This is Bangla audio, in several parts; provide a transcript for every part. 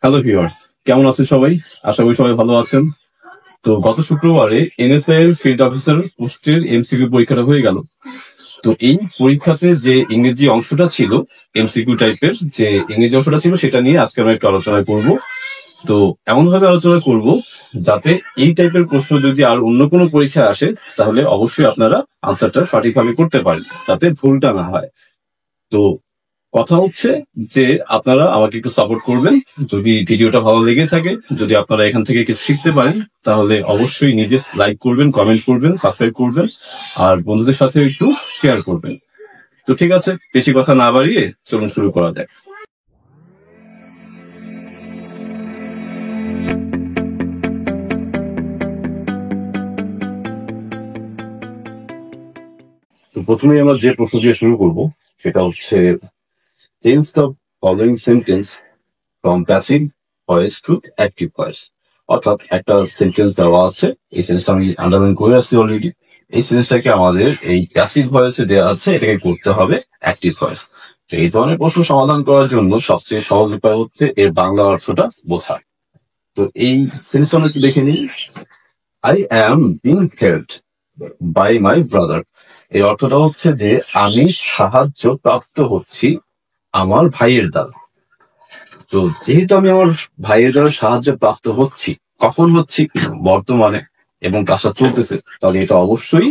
হ্যালো ভিউয়ার্স, কেমন আছেন সবাই? আশা করি সবাই ভালো আছেন। তো গত শুক্রবারে এনএসএ এর ফিল্ড অফিসার পোস্টের এমসিকিউ পরীক্ষাটা হয়ে গেল। তো এই পরীক্ষাতে যে ইংরেজি অংশটা ছিল, এমসিকিউ টাইপের যে ইংরেজি অংশটা ছিল, সেটা নিয়ে আজকে আমরা একটু আলোচনা করব। তো এমন ভাবে আলোচনা করব যাতে এই টাইপের প্রশ্ন যদি আর অন্য কোনো পরীক্ষায় আসে, তাহলে অবশ্যই আপনারা আনসারটা সঠিকভাবে করতে পারেন, যাতে ভুলটা না হয়। তো কথা হচ্ছে যে আপনারা আমাকে একটু সাপোর্ট করবেন। যদি ভিডিওটা ভালো লেগে থাকে, যদি আপনারা এখান থেকে কিছু শিখতে পারেন, তাহলে অবশ্যই নিজে লাইক করবেন, কমেন্ট করবেন, সাবস্ক্রাইব করবেন, আর বন্ধুদের সাথে একটু শেয়ার করবেন। তো ঠিক আছে, বেশি কথা না বাড়িয়ে চলুন শুরু করা যাক। তো প্রথমেই আমরা যে প্রশ্ন দিয়ে শুরু করব সেটা হচ্ছে change the following sentence from passive voice to active voice. অর্থাৎ একটা সেন্টেন্স দেওয়া আছে, এই সেন্টেন্সটা আমি আন্ডারলাইন করে আসছি অলরেডি। এই সেন্টেন্সটাকে আমাদের এই প্যাসিভ ভয়েসে দেওয়া আছে, এটাকে করতে হবে অ্যাক্টিভ ভয়েস। তো এই ধরনের প্রশ্ন সমাধান করার জন্য সবচেয়ে সহজ উপায় হচ্ছে এর বাংলা অর্থটা বোঝা। তো এই সেন্টেন্সটা আমরা একটু দেখে নিই। I am being helped by my brother. এই অর্থটা হচ্ছে যে আমি সাহায্য প্রাপ্ত হচ্ছি আমার ভাইয়ের দ্বারা। তো যেহেতু আমি আমার ভাইয়ের দ্বারা সাহায্য প্রাপ্ত হচ্ছি, কখন হচ্ছি? বর্তমানে, এবং কাজটা চলতেছে, তাহলে এটা অবশ্যই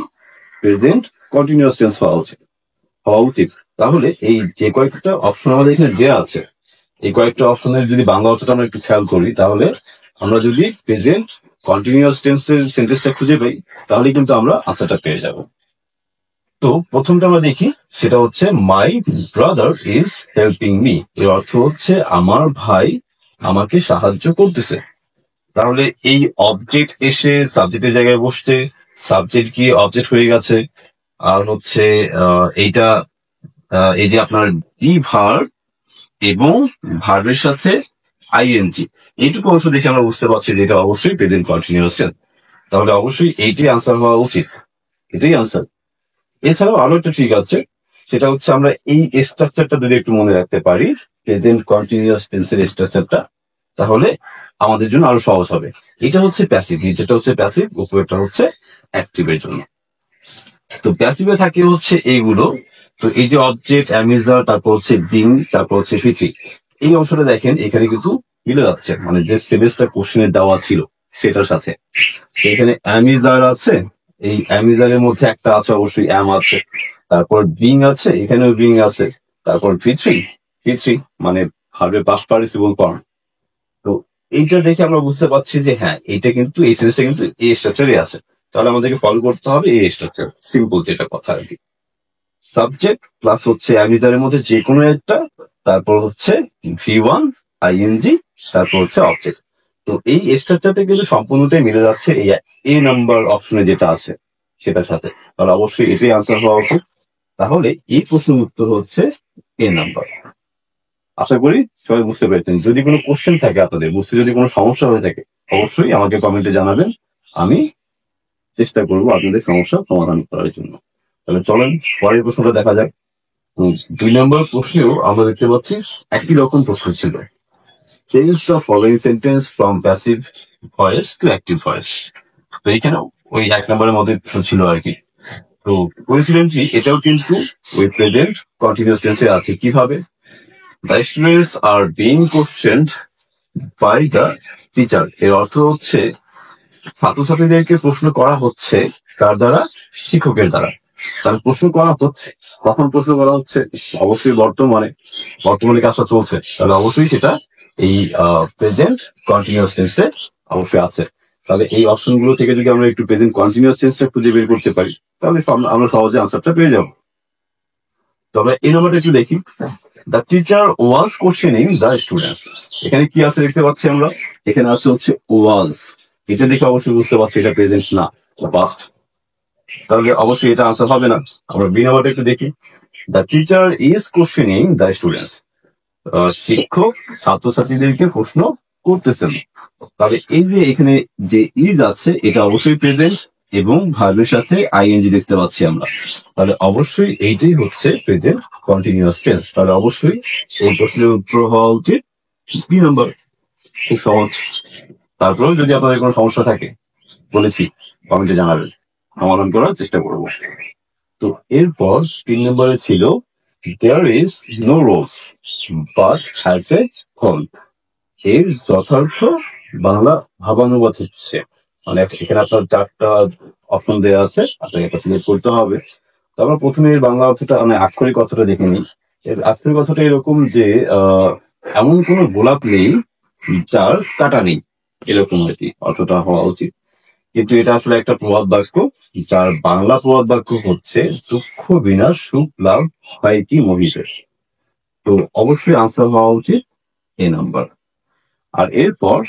প্রেজেন্ট কন্টিনিউয়াস টেন্স হওয়া উচিত। তাহলে এই যে কয়েকটা অপশন আমাদের এখানে দেওয়া আছে, এই কয়েকটা অপশনের যদি বাংলা অর্থটা আমরা একটু খেয়াল করি, তাহলে আমরা যদি প্রেজেন্ট কন্টিনিউয়াস টেন্সের সেন্টেন্সটা খুঁজে পাই, তাহলে কিন্তু আমরা আনসারটা পেয়ে যাব। তো প্রথমটা আমরা দেখি, সেটা হচ্ছে my brother is helping me. এর অর্থ হচ্ছে আমার ভাই আমাকে সাহায্য করতেছে। তাহলে এই অবজেক্ট এসে সাবজেক্টের জায়গায় বসছে, সাবজেক্ট গিয়ে অবজেক্ট হয়ে গেছে। আর হচ্ছে এইটা এই যে আপনার বি ভার্ব এবং ভার্বের সাথে আইএনজি, এইটুকু অংশ দেখে আমরা বুঝতে পারছি যে এটা অবশ্যই প্রেজেন্ট কন্টিনিউয়াস টেন্স। তাহলে অবশ্যই এইটাই আনসার হওয়া উচিত, এটাই আনসার। এছাড়াও আরো একটা ঠিক আছে, সেটা হচ্ছে আমরা এই স্ট্রাকচারটা যদি একটু মনে রাখতে পারি, প্রেজেন্ট কন্টিনিউয়াস টেন্সের স্ট্রাকচারটা, তাহলে আমাদের জন্য আরো সহজ হবে। এটা হচ্ছে প্যাসিভ, যেটা হচ্ছে প্যাসিভ, উপরেরটা হচ্ছে অ্যাক্টিভের জন্য। তো প্যাসিভে থাকে হচ্ছে এইগুলো। তো এই যে অবজেক্ট, অ্যামিজার, তারপর হচ্ছে বিং, তারপর হচ্ছে ফিচি, এই অংশটা দেখেন এখানে কিন্তু মিলে যাচ্ছে, মানে যে সিলেবাসটা কোশ্চেনে দেওয়া ছিল সেটার সাথে। তো এখানে অ্যামিজার আছে, এই অ্যামিজারের মধ্যে একটা আছে অবশ্যই অ্যাম আছে, তারপর বিং আছে, এখানেও বিং আছে, তারপর ফিচি, ফিচি মানে ভার্বের পাস্ট পার্টিসিপল ফর্ম। তো এইটা দেখে আমরা বুঝতে পারছি যে হ্যাঁ, এইটা কিন্তু এই সিরিজটা কিন্তু এই স্ট্রাকচারে আছে। তাহলে আমাদেরকে ফলো করতে হবে এই স্ট্রাকচার, সিম্পল যেটা কথা আর কি। সাবজেক্ট প্লাস হচ্ছে অ্যামিজারের মধ্যে যে কোনো একটা, তারপর হচ্ছে ভি1 আইএনজি, তারপর হচ্ছে অবজেক্ট। তো এই স্ট্রাকচারটা কিন্তু সম্পূর্ণটাই মিলে যাচ্ছে এই এ নাম্বার অপশনে যেটা আছে সেটার সাথে। তাহলে অবশ্যই এটাই আনসার হওয়া উচিত। তাহলে এই প্রশ্নের উত্তর হচ্ছে এ নাম্বার। আশা করি সবাই বুঝতে পেরেছেন। যদি কোনো কোশ্চেন থাকে আপনাদের বুঝতে, যদি কোনো সমস্যা হয়ে থাকে, অবশ্যই আমাকে কমেন্টে জানাবেন। আমি চেষ্টা করবো আপনাদের সমস্যা সমাধান করার জন্য। তাহলে চলেন পরের প্রশ্নটা দেখা যাক। 2 নম্বর প্রশ্নেও আমরা দেখতে পাচ্ছি একই রকম প্রশ্ন ছিল, change the following sentence from passive voice to active voice. তো এইখানেও ওই 1 নম্বরের মধ্যে প্রশ্ন ছিল আর কি। তো কোইন্সিডেন্টলি এটাও কিন্তু ওই প্রেজেন্ট কন্টিনিউয়াস টেন্সে আছে। কিভাবে? The students are being questioned by the teacher. এর অর্থ হচ্ছে ছাত্রছাত্রীদেরকে প্রশ্ন করা হচ্ছে কার দ্বারা? শিক্ষকের দ্বারা। তাহলে প্রশ্ন করা হচ্ছে, কখন প্রশ্ন করা হচ্ছে? অবশ্যই বর্তমানে, বর্তমানে কাজটা চলছে, তাহলে অবশ্যই সেটা এই প্রেজেন্ট কন্টিনিউয়াস টেন্সে অবশ্যই আছে। তাহলে এই অপশনগুলো থেকে যদি আমরা একটু প্রেজেন্ট কন্টিনিউয়াস টেন্সটা খুঁজে বের করতে পারি, তাহলে আমরা সহজে আনসারটা পেয়ে যাবো। তবে এই নম্বরটা একটু দেখি, the teacher was questioning the students. এখানে কি আছে দেখতে পাচ্ছি আমরা, এখানে আছে হচ্ছে ওয়াজ। এটা দেখে অবশ্যই বুঝতে পারছি এটা প্রেজেন্ট না, পাস্ট। তাহলে অবশ্যই এটা আনসার হবে না। আমরা বি নাম্বারটা একটু দেখি, the teacher is questioning the students. শিক্ষক ছাত্রছাত্রীদেরকে প্রশ্ন করতেছেন। তাহলে এই যে এখানে যে ইজ আছে, এটা অবশ্যই প্রেজেন্ট এবং ভার্বের সাথে আইএনজি দেখতে পাচ্ছি আমরা। তাহলে অবশ্যই এইটাই হচ্ছে প্রেজেন্ট কন্টিনিউয়াস টেন্স। তাহলে অবশ্যই এই প্রশ্নের উত্তর হওয়া উচিত বি নাম্বার। খুব সহজ। তারপরেও যদি আপনাদের কোনো সমস্যা থাকে বলেছি কমেন্টে জানাবেন, সমাধান করার চেষ্টা করব। তো এরপর 3 নম্বরে ছিল there is no rose but has a fault. এর যথার্থ বাংলা ভাবানুবাদ হচ্ছে, মানে এখানে আপনার 4টা অপশন দেওয়া আছে, আপনাকে একটা সিলেক্ট করতে হবে। তো আমরা প্রথমে এর বাংলা অর্থটা মানে আক্ষরিক অর্থটা দেখে নিই। এর আক্ষরিক অর্থটা এরকম যে এমন কোনো গোলাপ নেই যার কাটা নেই, এরকম আর কি অর্থটা হওয়া উচিত। কিন্তু এটা আসলে একটা প্রবাদ বাক্য, যার বাংলা প্রবাদ বাক্য হচ্ছে দুঃখ বিনা সুখ লাভ হয় কি মহিষের। তো অবশ্যই আনসার হওয়া উচিত এই নাম্বার। আর এরপর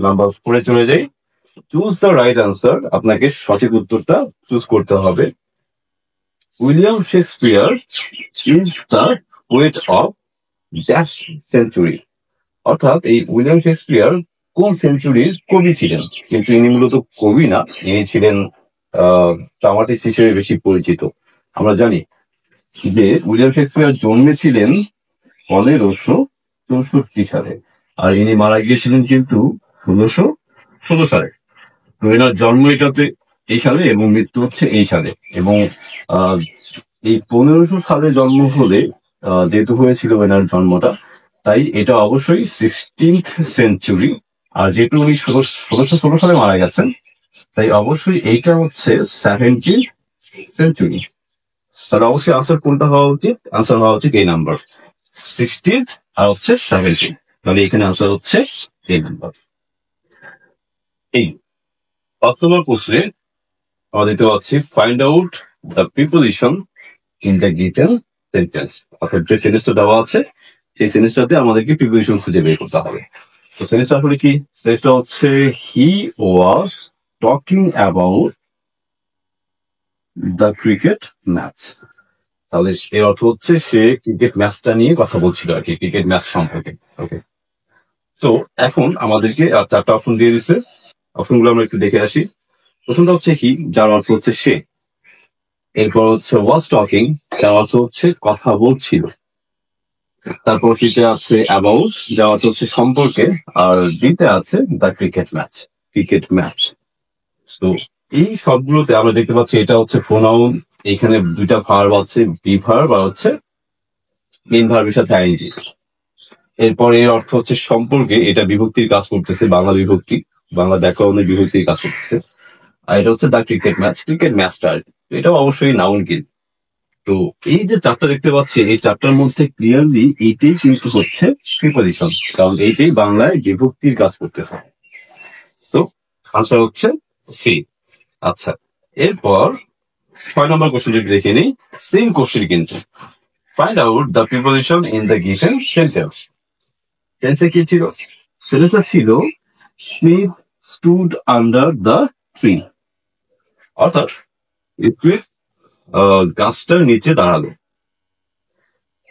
নাম্বার 4 চলে যাই। চুজ দ্য রাইট আনসার, আপনাকে সঠিক উত্তরটা চুজ করতে হবে। William Shakespeare is the poet of dash century. অর্থাৎ এই উইলিয়াম শেক্সপিয়ার কোন সেঞ্চুরির কবি ছিলেন, কিন্তু ইনি মূলত কবি না, ইনি ছিলেন ড্রামাটিস্ট হিসেবে বেশি পরিচিত। আমরা জানি যে উইলিয়াম শেক্সপিয়ার জন্মেছিলেন 1564 সালে, আর ইনি মারা গিয়েছিলেন কিন্তু 1616 সালে। তো এনার জন্ম এটাতে এই সালে এবং মৃত্যু হচ্ছে এই সালে। এবং আহ, এই 1500 সালে জন্ম হলে যেহেতু হয়েছিল এনার জন্মটা, তাই এটা অবশ্যই 16th সেঞ্চুরি। আর যেহেতু উনি 1616 সালে মারা গেছেন, তাই অবশ্যই এইটা হচ্ছে 17th সেঞ্চুরি। তাহলে অবশ্যই আনসার কোনটা হওয়া উচিত? আনসার হওয়া উচিত এই নাম্বার 16th আর হচ্ছে 17th। তাহলে এখানে আনসার হচ্ছে এই নাম্বার। এই 5 নম্বর প্রশ্নে আমরা দেখতে পাচ্ছি find out the preposition in the given sentence. অর্থাৎ যে সেন্টেন্সটা দেওয়া আছে সেই সেন্টেন্সটাতে আমাদেরকে প্রিপোজিশন খুঁজে বের করতে হবে। তো সেন্টেন্সটা আসলে কি? সেন্টেন্সটা হচ্ছে he was talking about the cricket match. তাহলে এর অর্থ হচ্ছে সে ক্রিকেট ম্যাচটা নিয়ে কথা বলছিল আর কি, ক্রিকেট ম্যাচ সম্পর্কে। ওকে, তো এখন আমাদেরকে 4টা অপশন দিয়ে দিচ্ছে, অপশনগুলো আমরা একটু দেখে আসি। প্রথমটা হচ্ছে হি, যার অর্থ হচ্ছে সে। এরপর হচ্ছে ওয়াজ টকিং, যার অর্থ হচ্ছে কথা বলছিল। তারপর সিতে আছে অ্যাবাউট, যার অর্থ হচ্ছে সম্পর্কে। আর ডিতে আছে the cricket match, cricket match. তো এই সবগুলোতে আমরা দেখতে পাচ্ছি এটা হচ্ছে প্রোনাউন। এখানে 2টা ভার্ব আছে, বি ভার্ব আর হচ্ছে মেইন ভার্বের সাথে আইএনজি। এরপর এর অর্থ হচ্ছে সম্পর্কে, এটা বিভক্তির কাজ করতেছে, বাংলা বিভক্তি, বাংলা ব্যাকরণের বিভক্তির কাজ করতেছে। আর এটা হচ্ছে দ্য ক্রিকেট ম্যাচ, ক্রিকেট ম্যাচটা। এটাও অবশ্যই নাউন কিন্তু। তো এই যে 4টা দেখতে পাচ্ছি, এই 4টার মধ্যে ক্লিয়ারলি এইটাই কিন্তু হচ্ছে প্রিপোজিশন, কারণ এইটাই বাংলায় বিভক্তির কাজ করতেছে। তো আনসার হচ্ছে সি। আচ্ছা, এরপর 6 নম্বর কোশ্চেন যদি দেখে নিই, সেম কোশ্চেন কিন্তু। Find out the preposition in the given sentence. টেন্সে কি ছিল? সেন্টেন্সটা ছিল Smith stood under the tree. অর্থাৎ স্মিথ গাছটার নিচে দাঁড়ালো।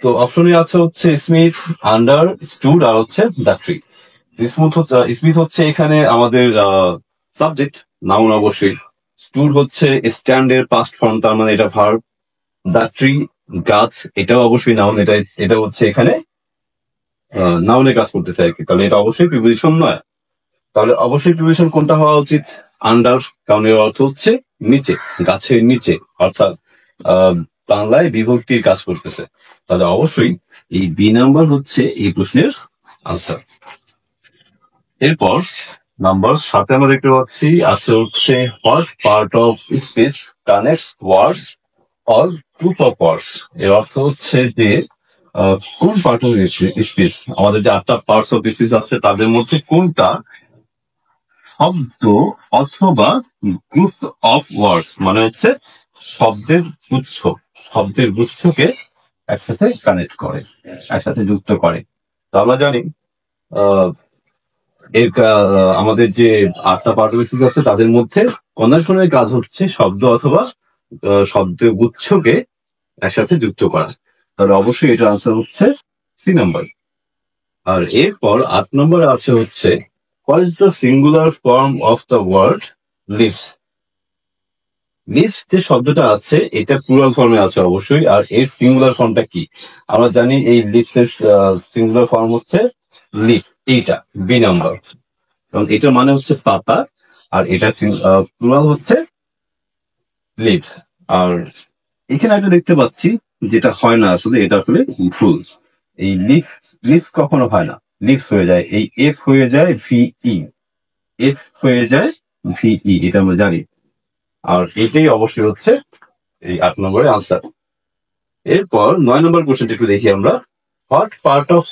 তো অপশনে আছে হচ্ছে স্মিথ, আন্ডার, স্টুড আর হচ্ছে দ্য ট্রি। স্মিথ হচ্ছে এখানে আমাদের সাবজেক্ট, নাউন অবশ্যই। স্টুড হচ্ছে স্ট্যান্ডের পাস্ট ফর্ম, তার মানে এটা ভার্ব। দ্য ট্রি গাছ, এটাও অবশ্যই নাউন, এটা হচ্ছে এখানে নাউনের কাজ করতেছে আর কি। তাহলে এটা অবশ্যই প্রিপোজিশন নয়। তাহলে অবশ্যই প্রিপোজিশন কোনটা হওয়া উচিত? আন্ডার, কারণ এর অর্থ হচ্ছে নিচে, গাছের নিচে, অর্থাৎ বাংলায় বিভক্তির কাজ করতেছে। তাহলে অবশ্যই এই বি নাম্বার হচ্ছে এই প্রশ্নের আনসার। এরপর নাম্বার 7 আমরা দেখতে পাচ্ছি আছে হচ্ছে what part of speech connects words or group of words. এর অর্থ হচ্ছে যে কোন পার্ট অফ স্পিচ, আমাদের যে 8টা পার্টস অফ স্পিচ আছে তাদের মধ্যে কোনটা শব্দ অথবা গ্রুপ অফ ওয়ার্ডস, মানে হচ্ছে শব্দের গুচ্ছ, শব্দের গুচ্ছকে একসাথে কানেক্ট করে, একসাথে যুক্ত করে। তো আমরা জানি আমাদের যে 8টা পার্ট অফ স্পিচ আছে তাদের মধ্যে কন্ডাকশনের কাজ হচ্ছে শব্দ অথবা শব্দের গুচ্ছকে একসাথে যুক্ত করা। তাহলে অবশ্যই এটার আনসার হচ্ছে সি নাম্বার। আর এরপর 8 নম্বরে আছে হচ্ছে what is the singular form of the word leaves. Leaves যে শব্দটা আছে এটা প্লুরাল ফর্মে আছে অবশ্যই, আর এর সিঙ্গুলার ফর্মটা কি? আমরা জানি এই লিভস এর সিঙ্গুলার ফর্ম হচ্ছে লিভ। এইটা বি নাম্বার, কারণ এটার মানে হচ্ছে পাতা, আর এটা প্লুরাল হচ্ছে লিভস। আর এখানে একটা দেখতে পাচ্ছি যেটা হয় না আসলে, এটা আসলে ভুল। এই লিফ কখনো হয় না, লিফ হয়ে যায়, এই এফ হয়ে যায় ভিই, এফ হয়ে যায় ভিই, এটা আমরা জানি। আর এটাই অবশ্যই হচ্ছে এই 8 নম্বরের আনসার। এরপর 9 নম্বর কোশ্চেন একটু দেখি আমরা। What part of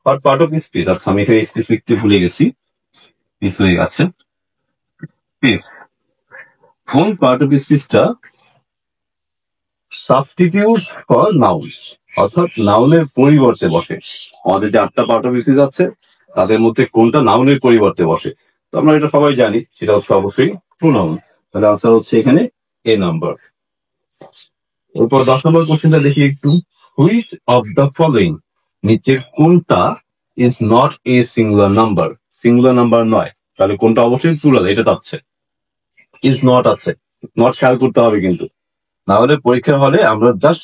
what part of speech, অর্থাৎ আমি এখানে স্পিচ লিখতে ভুলে গেছি, পিস হয়ে গেছে পিস। কোন পার্ট অফ স্পিচটা সাবস্টিটিউট ফর নাউন, অর্থাৎ নাউনের পরিবর্তে বসে? আমাদের যে 8টা পার্ট অফ স্পিচ আছে তাদের মধ্যে কোনটা নাউনের পরিবর্তে বসে? তো আমরা এটা সবাই জানি, সেটা হচ্ছে অবশ্যই প্রোনাউন। তাহলে আনসার হচ্ছে এখানে এ নাম্বার। এরপর 10 নম্বর কোশ্চেনটা দেখি একটু। হুইচ অফ দ্য ফলোইং, নিচের কোনটা is not a singular number, singular number নয়? তাহলে কোনটা অবশ্যই প্লুরাল, এটা চাচ্ছে। ইজ নট আছে, নট খেয়াল করতে হবে কিন্তু, না হলে পরীক্ষা হলে আমরা জাস্ট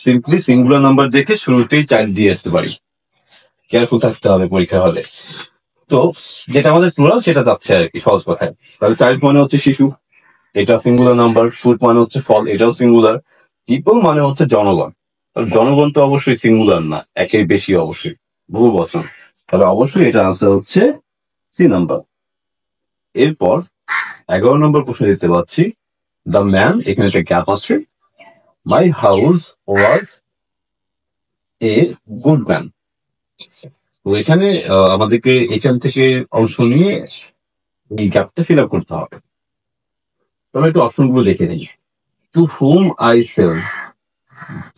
সিম্পলি সিঙ্গুলার নাম্বার দেখে শুরুতেই চাইল্ড দিয়ে আসতে পারি। কেয়ারফুল থাকতে হবে পরীক্ষা হলে। তো যেটা আমাদের প্লুরাল সেটা যাচ্ছে আর কি, সহজ কথায়। তাহলে চাইল্ড মানে হচ্ছে শিশু, এটা সিঙ্গুলার নাম্বার। ফুড মানে হচ্ছে ফল, এটাও সিঙ্গুলার। পিপল মানে হচ্ছে জনগণ, জনগণ তো অবশ্যই সিঙ্গুলার না, একের বেশি অবশ্যই বহু বচন। তাহলে অবশ্যই এটা আনসার হচ্ছে সি নাম্বার। এরপর 11 নম্বর প্রশ্ন দেখতে পাচ্ছি। দ্য ম্যান, এখানে একটা গ্যাপ আছে। My house was a good man. তো এখানে আমাদেরকে এখান থেকে অংশ নিয়ে এই গ্যাপটা ফিল আপ করতে হবে। তবে একটু অপশন গুলো দেখে নিই। টু হুম আই সেল,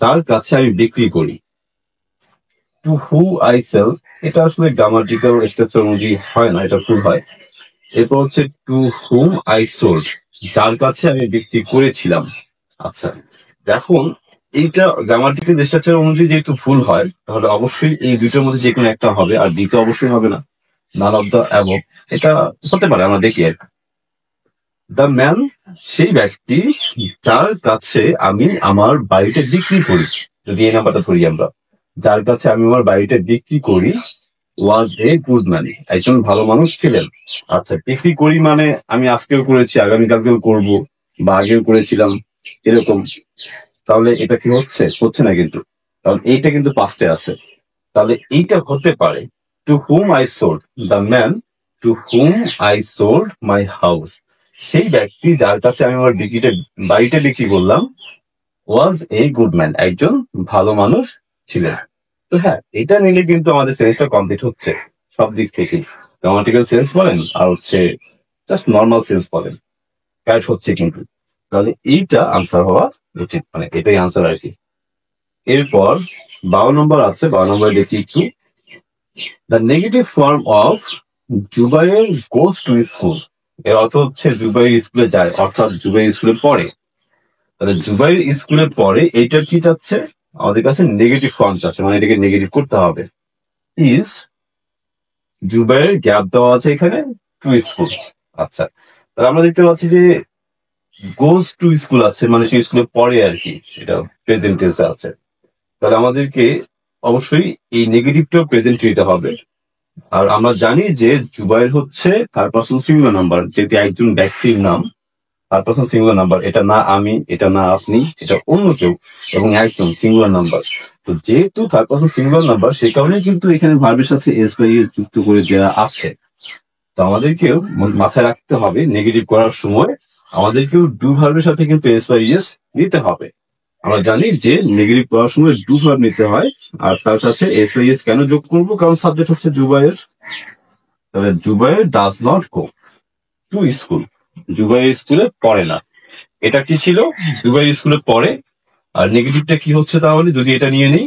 তার কাছে আমি বিক্রি করি। টু হু আই সেল, এটা আসলে গ্রামাটিক্যাল স্ট্রাকচার অনুযায়ী হয় না, এটা ভুল হয়। এরপর হচ্ছে টু হুম আই সোল্ড, যার কাছে আমি বিক্রি করেছিলাম। আচ্ছা, এখন এইটা গ্রামাটিক্যাল স্ট্রাকচার অনুযায়ী যেহেতু ভুল হয়, তাহলে অবশ্যই এই দুটোর মধ্যে যে কোনো একটা হবে, আর দ্বিতীয় অবশ্যই হবে না, নান অফ দ্য অ্যাবভ। এটা হতে পারে, আমরা দেখি আর কি। দ্য ম্যান, সেই ব্যক্তি যার কাছে আমি আমার বাড়িটা বিক্রি করি, যদি এই নাম্বারটা ধরি আমরা, যার কাছে আমি আমার বাড়িটা বিক্রি করি, ওয়াজ এ গুড ম্যান, একজন ভালো মানুষ ছিলেন। আচ্ছা, বিক্রি করি মানে আমি আজকেও করেছি, আগামীকালকেও করব, বা আগেও করেছিলাম, এরকম। তাহলে এটা কি হচ্ছে? হচ্ছে না কিন্তু, কারণ এইটা কিন্তু পাস্টে আছে। তাহলে এইটা হতে পারে to whom I sold, the man to whom I sold my house, সেই ব্যক্তি যার কাছে আমি আমার বাড়িটা বিক্রি করলাম, ওয়াজ এ গুড ম্যান, একজন ভালো মানুষ ছিলেন। তো হ্যাঁ, এটা নিলে কিন্তু আমাদের সেন্সটা কমপ্লিট হচ্ছে সব দিক থেকেই। গ্রামাটিক্যাল সেন্স বলেন আর হচ্ছে জাস্ট নর্মাল সেন্স বলেন, ক্যাশ হচ্ছে কিন্তু। তাহলে এইটা আনসার হওয়া উচিত, মানে এটাই আনসার আর কি। এরপর 12 নম্বর আছে, 12 নম্বরে দেখি একটু। The negative form of Zubair goes to school, এর অর্থ হচ্ছে জুবাইর স্কুলে যায়, অর্থাৎ জুবাইর স্কুলে পড়ে। তাহলে জুবাইর স্কুলে পড়ে, এইটার কি চাচ্ছে আমাদের কাছে? নেগেটিভ ফর্ম চাচ্ছে, মানে এটাকে নেগেটিভ করতে হবে। ইজ, জুবাইয়ের গ্যাপ দেওয়া আছে এখানে, টু স্কুল। আচ্ছা, তাহলে আমরা দেখতে পাচ্ছি যে গোজ টু স্কুল আছে, মানে সে স্কুলে পড়ে আর কি, এটা প্রেজেন্ট টেন্সে আছে। তাহলে আমাদেরকে অবশ্যই এই নেগেটিভটাও প্রেজেন্ট নিতে হবে। আর আমরা জানি যে জুবাইর হচ্ছে থার্ড পারসন সিঙ্গুলার নাম্বার, যেটি একজন ব্যক্তির নাম, থার্ড পারসন সিঙ্গুলার নাম্বার। এটা না আমি, এটা না আপনি, এটা অন্য কেউ, এবং একজন সিঙ্গুলার নাম্বার। তো যেহেতু থার্ড পারসন সিঙ্গুলার নাম্বার, সে কারণে কিন্তু এখানে ভার্বের সাথে এস বাই এর যুক্ত করে দেওয়া আছে। তো আমাদেরকেও মাথায় রাখতে হবে, নেগেটিভ করার সময় আমাদেরকেও ডু ভার্বের সাথে কিন্তু এস বাই এস নিতে হবে। আমরা জানি যে নেগেটিভ করার সময় ডু ভার্ব নিতে হয়, আর তার সাথে এস বাই এস কেন যোগ করবো? কারণ সাবজেক্ট হচ্ছে জুবাইর। তবে Zubair does not go to school, Zubair স্কুলে পড়ে না। এটা কি ছিল? জুবাইর স্কুলে পড়ে। আর নেগেটিভটা কি হচ্ছে তাহলে, যদি এটা নিয়ে নিই,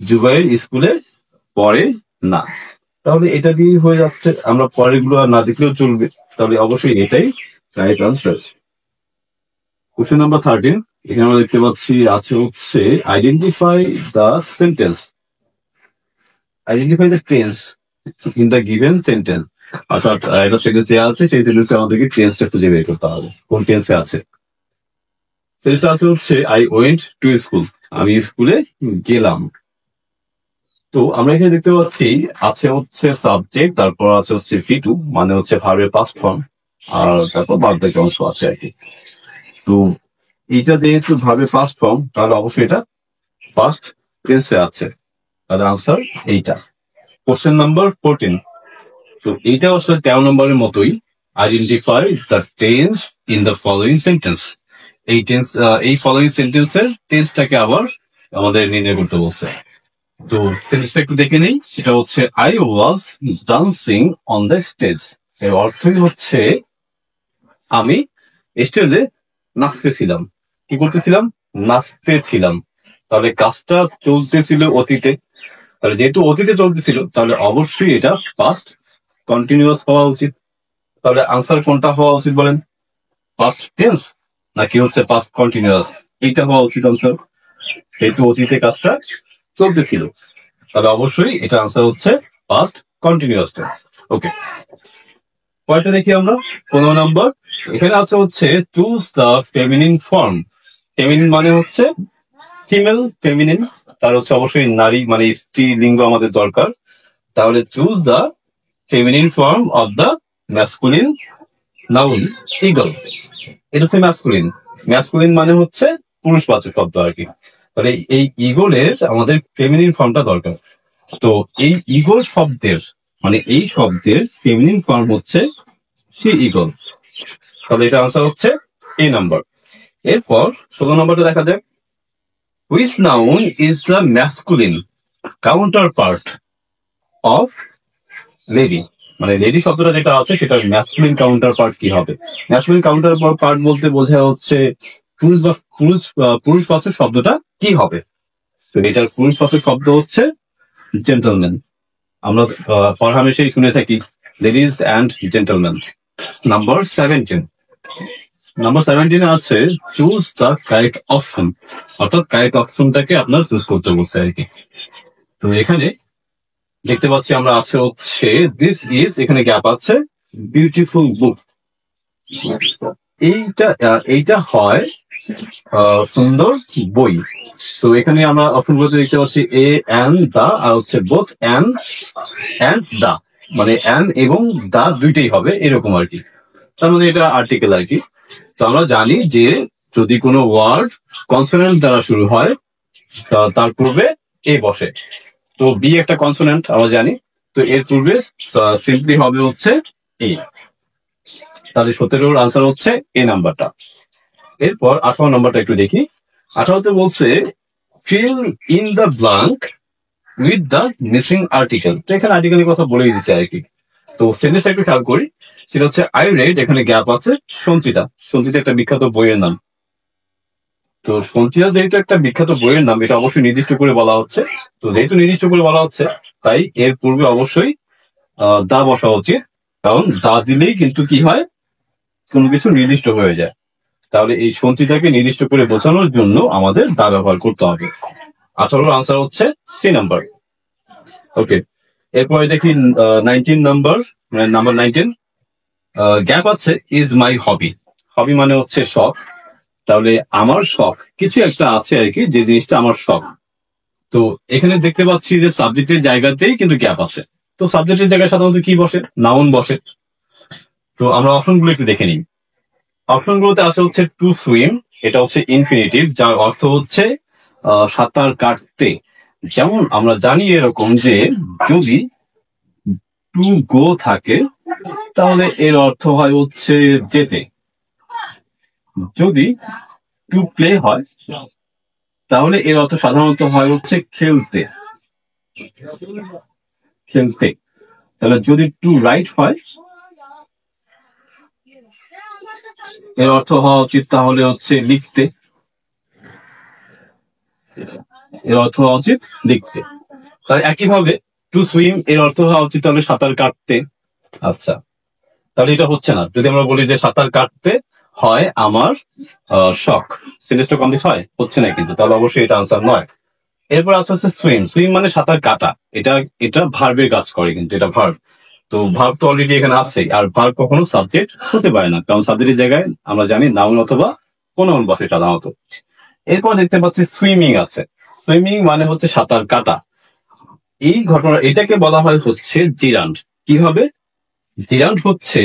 জুবাইর স্কুলে পড়ে না। তাহলে এটা দিয়ে হয়ে যাচ্ছে, আমরা পরের গুলো আর না দেখলেও চলবে। তাহলে অবশ্যই এটাই রাইট আনসার। কোশ্চেন নাম্বার 13, এখানে আমরা দেখতে পাচ্ছি আছে হচ্ছে identify the sentence, identify the tense in the given sentence. অর্থাৎ একটা সেন্টেন্স দেওয়া আছে, সেই সেন্টেন্সে আমাদেরকে টেন্সটা খুঁজে বের করতে হবে কোন টেন্সে আছে। সেন্টেন্সটা আছে হচ্ছে আই ওয়েন্ট টু স্কুল, আমি স্কুলে গেলাম। তো আমরা এখানে দেখতে পাচ্ছি আছে হচ্ছে সাবজেক্ট, তারপর আছে হচ্ছে V2 মানে হচ্ছে ভার্বের পাস্ট ফর্ম, আর তারপর বাদ বাকি অংশ আছে আর কি। তো এইটা যেহেতু ভার্বের পাস্ট ফর্ম, তাহলে অবশ্যই এটা পাস্ট টেন্সে আছে, তাহলে আনসার এইটা। কোশ্চেন নাম্বার 14, তো এইটা আসলে 13 নম্বরের মতোই, identify the tense in the following sentence. এই ফলোইং সেন্টেন্সের টেন্সটাকে আবার আমাদের নির্ণয় করতে বলছে। তো সেন্টেন্সটা একটু দেখে নেই, সেটা হচ্ছে I was dancing on the stage. এর অর্থই হচ্ছে আমি স্টেজে নাচতেছিলাম। কি করতেছিলাম? নাচতেছিলাম। তাহলে কাজটা চলতেছিল অতীতে, তাহলে যেহেতু অতীতে চলতেছিল তাহলে অবশ্যই এটা পাস্ট কন্টিনিউয়াস হওয়া উচিত। তাহলে আনসার কোনটা হওয়া উচিত বলেন? পাস্ট টেন্স নাকি হচ্ছে পাস্ট কন্টিনিউয়াস? এইটা হওয়া উচিত আনসার, যেহেতু অতীতে কাজটা চলতেছিল, তাহলে অবশ্যই এটা আনসার হচ্ছে পাস্ট কন্টিনিউয়াস টেন্স। ওকে, পরেরটা দেখি আমরা। 15 নম্বর, এখানে আছে হচ্ছে choose the feminine form. Feminine মানে হচ্ছে ফিমেল, ফেমিনিন তার হচ্ছে অবশ্যই নারী মানে স্ত্রী লিঙ্গ আমাদের দরকার। তাহলে choose the feminine form of the masculine noun eagle. এটা হচ্ছে ম্যাসকুলিন। ম্যাসকুলিন মানে হচ্ছে পুরুষবাচক শব্দ আর কি। তাহলে এই ইগলের আমাদের ফেমিনিন ফর্মটা দরকার। তো এই ইগল শব্দের মানে এই শব্দের ফেমিনিন ফর্ম হচ্ছে সি ইগল। তাহলে এটা আনসার হচ্ছে এ নাম্বার। এরপর 16 নম্বরটা দেখা যাক। Which noun is the masculine counter part of lady. মানে লেডি শব্দটা যেটা আছে সেটার ম্যাসকুলিন কাউন্টার পার্ট কি হবে? ম্যাসকুলিন কাউন্টার পার্ট বলতে বোঝায় হচ্ছে পুরুষ বা পুরুষবাচক শব্দটা কি হবে? তো এটার পুরুষবাচক শব্দ হচ্ছে জেন্টলম্যান। আমরা পরহামেশাই শুনে থাকি ladies and gentleman. Number 17, number 17 আছে চুজ দ্য কারেক্ট অপশন, অর্থাৎ কারেক্ট অপশনটাকে আপনার চুজ করতে বলছে আর কি। তো এখানে দেখতে পাচ্ছি আমরা আছে হচ্ছে দিস ইজ, এখানে গ্যাপ আছে, বিউটিফুল বুক। এইটা হয় সুন্দর বই। তো এখানে আমরা অপশনগুলোতে দেখতে পাচ্ছি এ অ্যান্ড দা, আর হচ্ছে বোথ অ্যান্ড দা, মানে অ্যান্ড এবং দা দুইটাই হবে এরকম আর কি। তার মানে এটা আর্টিকেল আর কি। তো আমরা জানি যে যদি কোনো ওয়ার্ড কনসোনেন্ট দ্বারা শুরু হয় তার পূর্বে এ বসে। তো বি একটা কনসোনেন্ট আমরা জানি, তো এর পূর্বে সিম্পলি হবে হচ্ছে এ। তাহলে 17 আনসার হচ্ছে এ নাম্বারটা। এরপর 18 নম্বরটা একটু দেখি। 18তে বলছে fill in the blank with the missing article. তো এখানে আর্টিকেলের কথা বলেই দিচ্ছে আর কি। তো সেন্টেন্সটা একটু খেয়াল করি, সেটা হচ্ছে আই রেড, এখানে গ্যাপ আছে সঞ্চিতা। সঞ্চিতা একটা বিখ্যাত বইয়ের নাম। তো সঞ্চিতা যেহেতু একটা বিখ্যাত বইয়ের নাম, এটা অবশ্যই নির্দিষ্ট করে বলা হচ্ছে। তো যেহেতু নির্দিষ্ট করে বলা হচ্ছে, তাই এর পূর্বে অবশ্যই দা বসা উচিত, কারণ দা দিলেই কিন্তু কি হয়, কোনো কিছু নির্দিষ্ট হয়ে যায়। তাহলে এই সঞ্চিতাকে নির্দিষ্ট করে বোঝানোর জন্য আমাদের দা ব্যবহার করতে হবে। 18 আনসার হচ্ছে সি নাম্বার। ওকে, এরপরে দেখি 19 নাম্বার, নাম্বার 19, গ্যাপ আছে ইজ মাই হবি। হবি মানে হচ্ছে শখ। তাহলে আমার শখ কিছু একটা আছে আর কি, যে জিনিসটা আমার শখ। তো এখানে দেখতে পাচ্ছি যে সাবজেক্টের জায়গাতেই কিন্তু গ্যাপ আছে। তো সাবজেক্টের জায়গায় সাধারণত কি বসে? নাউন বসে। তো আমরা অপশনগুলো একটু দেখে নিই। অপশনগুলোতে আছে হচ্ছে টু সুইম, এটা হচ্ছে ইনফিনিটিভ, যার অর্থ হচ্ছে সাঁতার কাটতে। যেমন আমরা জানি এরকম যে যদি টু গো থাকে তাহলে এর অর্থ হয় হচ্ছে যেতে। যদি টু প্লে হয় তাহলে এর অর্থ সাধারণত হয় হচ্ছে খেলতে। খেলতে। তাহলে যদি টু রাইট হয় এর অর্থ হওয়া উচিত তাহলে হচ্ছে লিখতে। এর অর্থ হওয়া উচিত লিখতে। তাহলে একইভাবে টু সুইম এর অর্থ হওয়া উচিত তাহলে সাঁতার কাটতে। আচ্ছা, তাহলে এটা হচ্ছে না। যদি আমরা বলি যে সাঁতার কাটতে হয় আমার শখ, সেন্টেন্সটা কমপ্লিট হয়, হচ্ছে না কিন্তু, তাহলে অবশ্যই এটা আনসার নয়। এরপর আছে হচ্ছে সুইম। সুইম মানে সাঁতার কাটা। এটা ভার্বের কাজ করে, কিন্তু এটা ভার্ব। তো ভার্ব তো অলরেডি এখানে আছে, আর ভার্ব কখনো সাবজেক্ট হতে পারে না, কারণ সাবজেক্টের জায়গায় আমরা জানি নাউন অথবা প্রোনাউন বসে সাধারণত। এরপর দেখতে পাচ্ছি সুইমিং আছে। সুইমিং মানে হচ্ছে সাঁতার কাটা। এই ঘটনা এটাকে বলা হয় হচ্ছে জিরান্ড। কি হবে? জিরান্ড হচ্ছে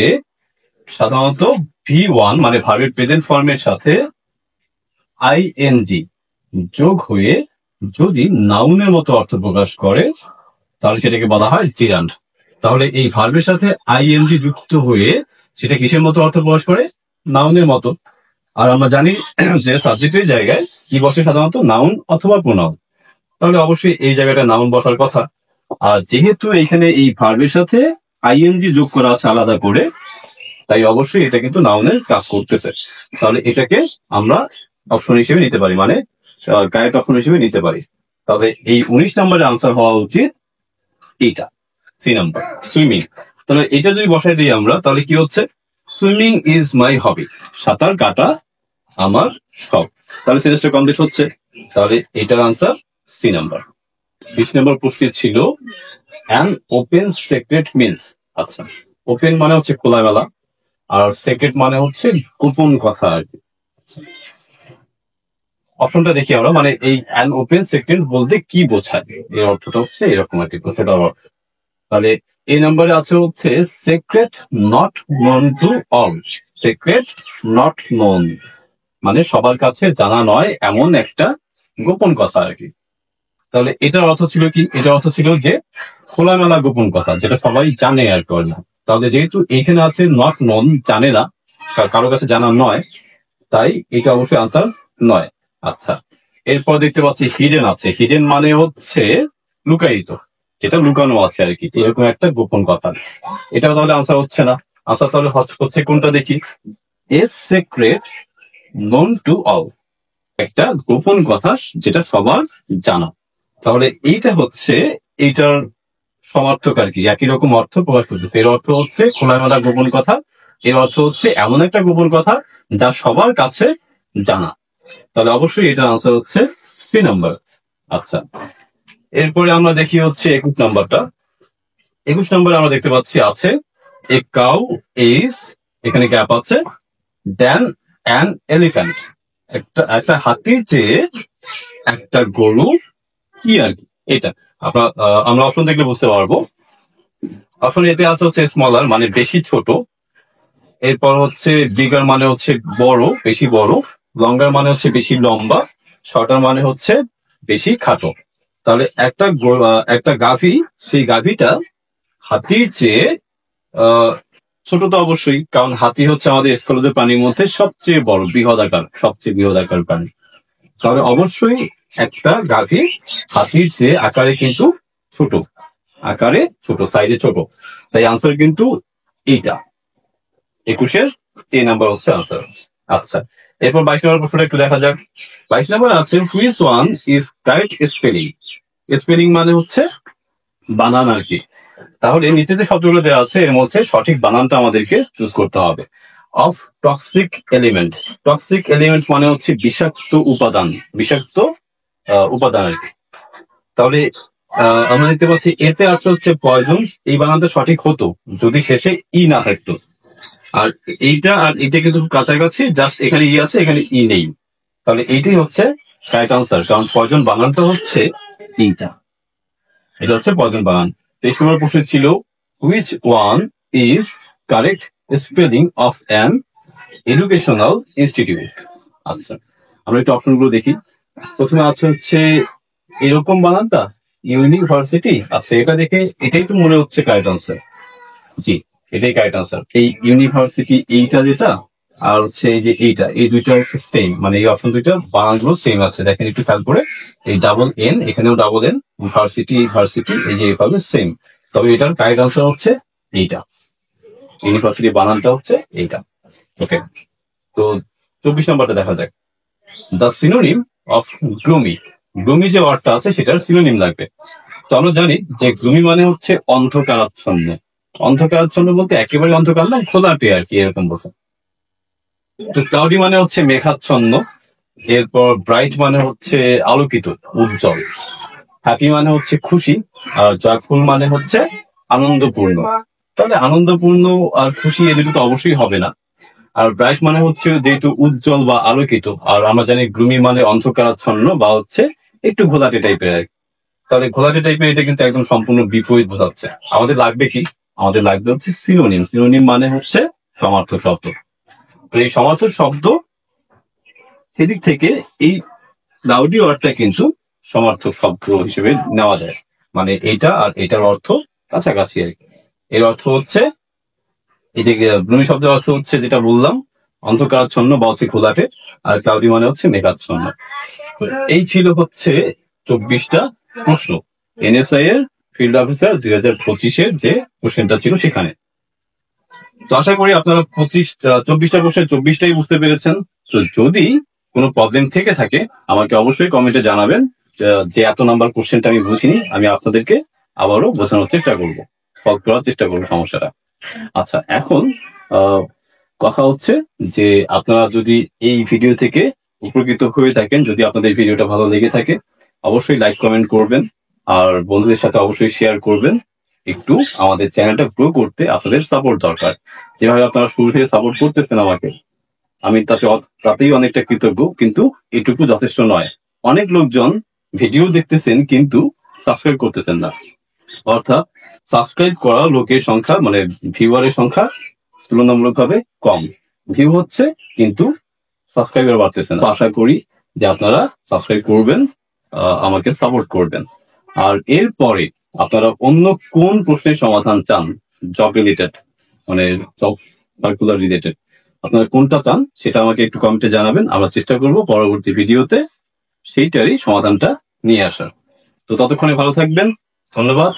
সাধারণত V1 মানে ভার্বের প্রেজেন্ট ফর্মের সাথে আইএনজি যোগ হয়ে যদি নাউনের মতো অর্থ প্রকাশ করে তাহলে সেটাকে বলা হয় জিরান্ড। তাহলে এই ভার্বের সাথে আইএনজি যুক্ত হয়ে সেটা কিসের মতো অর্থ প্রকাশ করে? নাউনের মতো। আর আমরা জানি যে সাবজেক্টের জায়গায় কি বসে সাধারণত? নাউন অথবা প্রোনাউন। তাহলে অবশ্যই এই জায়গাটা নাউন বসার কথা। আর যেহেতু এইখানে এই ভার্বের সাথে আইএনজি যোগ করা আছে আলাদা করে, তাই অবশ্যই এটা কিন্তু নাউনের কাজ করতেছে। তাহলে এটাকে আমরা অপশন হিসেবে নিতে পারি, মানে কারেক্ট অপশন হিসেবে নিতে পারি। তবে এই 19 নম্বরের আনসার হওয়া উচিত এইটা, 3 নাম্বার, সুইমিং। তাহলে এটা যদি বসাই দিই আমরা, তাহলে কি হচ্ছে? সুইমিং ইজ মাই হবি, সাঁতার কাটা আমার শখ। তাহলে সিরিজটা কমপ্লিট হচ্ছে। তাহলে এটার আনসার সি নাম্বার। 20 নম্বর প্রশ্ন ছিল অ্যান ওপেন সিক্রেট মিন্স। আচ্ছা, ওপেন মানে হচ্ছে খোলামেলা, আর সিক্রেট মানে হচ্ছে গোপন কথা আর কি। অপশনটা দেখি আমরা, মানে এই অ্যান ওপেন সিক্রেট বলতে কি বোঝায়, এর অর্থটা হচ্ছে এরকম আর কি। প্রশ্নটা তাহলে এই নাম্বারে আছে হচ্ছে secret not known to all. Secret not known মানে সবার কাছে জানা নয় এমন একটা গোপন কথা আর কি। তাহলে এটার অর্থ ছিল কি? এটার অর্থ ছিল যে খোলামেলা গোপন কথা, যেটা সবাই জানে আর কি না। তাহলে যেহেতু এইখানে আছে নট নোন, জানে না, কারো কাছে জানা নয়, তাই এটা অবশ্যই আনসার নয়। আচ্ছা, এরপর দেখতে পাচ্ছি হিডেন আছে। হিডেন মানে হচ্ছে লুকায়িত, যেটা লুকানো আছে আর কি, এরকম একটা গোপন কথা। এটা তাহলে আনসার হচ্ছে না। আনসার তাহলে হচ্ছে কোনটা দেখি? A secret known to all, একটা গোপন কথা যেটা সবার জানা। তাহলে এইটা হচ্ছে এইটার সমার্থক আর কি, একই রকম অর্থ প্রকাশ করতেছে। এর অর্থ হচ্ছে খোলামেলা গোপন কথা, এর অর্থ হচ্ছে এমন একটা গোপন কথা যা সবার কাছে জানা। তাহলে অবশ্যই এটার আনসার হচ্ছে সি নাম্বার। আচ্ছা, এরপরে আমরা দেখি হচ্ছে 21 নাম্বারটা। 21 নম্বরে আমরা দেখতে পাচ্ছি আছে এ কাউ ইজ, এখানে গ্যাপ আছে, দেন অ্যান এলিফ্যান্ট, একটা হাতির চেয়ে একটা গরু কি আর কি। এটা আমরা অপশন দেখলে বুঝতে পারবো। অপশন এতে আছে হচ্ছে স্মলার মানে বেশি ছোট, এরপর হচ্ছে বিগার মানে হচ্ছে বড়, বেশি বড়, লঙ্গার মানে হচ্ছে বেশি লম্বা, শর্টার মানে হচ্ছে বেশি খাটো। তাহলে একটা গাভী, সেই গাভীটা হাতির চেয়ে ছোট তো অবশ্যই, কারণ হাতি হচ্ছে আমাদের স্থলজ প্রাণীর মধ্যে সবচেয়ে বড়, সবচেয়ে বৃহদাকার প্রাণী। তাহলে অবশ্যই একটা গাভী হাতির চেয়ে আকারে কিন্তু ছোট, সাইজে ছোট। তাই আনসার কিন্তু এইটা, 21-এর এই নাম্বার হচ্ছে আনসার। আচ্ছা, এরপর 22 নম্বর প্রশ্নটা একটু দেখা যাক। 22 নম্বর আছে which one is correct spelling. Spelling মানে হচ্ছে বানান আর কি। তাহলে নিচে যে শব্দগুলো দেওয়া আছে এর মধ্যে সঠিক বানানটা আমাদেরকে চুজ করতে হবে। Of toxic element, toxic element মানে হচ্ছে বিষাক্ত উপাদান, বিষাক্ত উপাদান আর কি। তাহলে আমরা দেখতে পাচ্ছি এতে আছে হচ্ছে পয়জন, এই বানানটা সঠিক হতো যদি শেষে ই না থাকতো। আর এইটা আর এটা কিন্তু কাছাকাছি, জাস্ট এখানে ই আছে, এখানে ই নেই। তাহলে এইটাই হচ্ছে রাইট আনসার, কারণ পয়জন বানানটা হচ্ছে এইটা, এটা হচ্ছে পয়জন বানান। 23 নম্বর প্রশ্ন ছিল which one is correct spelling of an educational institute. আচ্ছা, আমরা একটু অপশনগুলো দেখি। প্রথমে আছে হচ্ছে এরকম বানানটা ইউনিভার্সিটি। আচ্ছা, এটা দেখে এটাই তো মনে হচ্ছে কারেক্ট আনসার। জি, এটাই কারেক্ট আনসার। এই ইউনিভার্সিটি এইটা যেটা, আর হচ্ছে এই যে এইটা, এই দুইটা সেম, মানে এই অপশন দুইটা বানানগুলো সেম আছে। দেখেন একটু খেয়াল করে, এই ডাবল এন, এখানেও ডাবল এন, ভার্সিটি এই যে এভাবে সেম। তবে এটার কারেক্ট আনসার হচ্ছে এইটা, ইউনিভার্সিটি বানানটা হচ্ছে এইটা। ওকে, তো 24 নম্বরটা দেখা যাক। The synonym of gloomy, gloomy যে ওয়ার্ডটা আছে সেটার সিনোনিম লাগবে। তো আমরা জানি যে গ্লুমি মানে হচ্ছে অন্ধকারাচ্ছন্ন। অন্ধকারাচ্ছন্ন বলতে একেবারে অন্ধকার না, খোলাটে আর কি, এরকম বলছে। তো ক্লাউডি মানে হচ্ছে মেঘাচ্ছন্ন, এরপর ব্রাইট মানে হচ্ছে আলোকিত, উজ্জ্বল, হ্যাপি মানে হচ্ছে খুশি, আর জয়ফুল মানে হচ্ছে আনন্দপূর্ণ। তাহলে আনন্দপূর্ণ আর খুশি এই দুটো তো অবশ্যই হবে না। আর ব্রাইট মানে হচ্ছে যেহেতু উজ্জ্বল বা আলোকিত, আর আমরা জানি গ্লুমি মানে অন্ধকারাচ্ছন্ন বা হচ্ছে একটু ঘোলাটে টাইপের। তাহলে ঘোলাটে টাইপের এটা কিন্তু একদম সম্পূর্ণ বিপরীত বোঝাচ্ছে। আমাদের লাগবে কি? আমাদের লাগবে হচ্ছে সিনোনিম। সিনোনিম মানে হচ্ছে সমার্থক শব্দ। এই সমার্থক শব্দ সেদিক থেকে এই ক্লাউডি ওয়ার্ডটা কিন্তু সমার্থক শব্দ হিসেবে নেওয়া যায়। মানে এটা আর এটার অর্থ কাছাকাছি আর কি। এর অর্থ হচ্ছে এদিকে ব্লুমি শব্দের অর্থ হচ্ছে যেটা বললাম অন্ধকারাচ্ছন্ন বা হচ্ছে ঘোলাটে, আর ক্লাউডি মানে হচ্ছে মেঘাচ্ছন্ন। এই ছিল হচ্ছে 24টা প্রশ্ন এনএসআই এর ফিল্ড অফিসার 2025-এর যে কোশ্চেনটা ছিল সেখানে। তো আশা করি আপনারা 24টা কোশ্চেন 24টাই বুঝতে পেরেছেন। তো যদি কোনো প্রবলেম থেকে থাকে আমাকে অবশ্যই কমেন্টে জানাবেন, যে এত নাম্বার কোশ্চেনটা আমি বুঝিনি, আমি আপনাদেরকে আবারও বোঝানোর চেষ্টা করব, সলভ করার চেষ্টা করবো সমস্যাটা। আচ্ছা, এখন কথা হচ্ছে যে আপনারা যদি এই ভিডিও থেকে উপকৃত হয়ে থাকেন, যদি আপনাদের ভিডিওটা ভালো লেগে থাকে অবশ্যই লাইক কমেন্ট করবেন, আর বন্ধুদের সাথে অবশ্যই শেয়ার করবেন। একটু আমাদের চ্যানেলটা গ্রো করতে আপনাদের সাপোর্ট দরকার। যেভাবে আপনারা শুরু থেকে সাপোর্ট করতেছেন আমাকে, আমি তাতেই অনেকটা কৃতজ্ঞ, কিন্তু এটুকু যথেষ্ট নয়। অনেক লোকজন ভিডিও দেখতেছেন কিন্তু সাবস্ক্রাইব করতেছেন না, অর্থাৎ সাবস্ক্রাইব করা লোকের সংখ্যা মানে ভিউয়ারের সংখ্যা তুলনামূলকভাবে কম। ভিউ হচ্ছে কিন্তু সাবস্ক্রাইবার বাড়তেছে না। আশা করি যে আপনারা সাবস্ক্রাইব করবেন, আমাকে সাপোর্ট করবেন। আর এরপরে আপনারা অন্য কোন প্রশ্নের সমাধান চান, জব রিলেটেড মানে জব সার্কুলার রিলেটেড, আপনারা কোনটা চান সেটা আমাকে একটু কমেন্টে জানাবেন। আমরা চেষ্টা করব পরবর্তী ভিডিওতে সেইটারই সমাধানটা নিয়ে আসার। তো ততক্ষণে ভালো থাকবেন, ধন্যবাদ।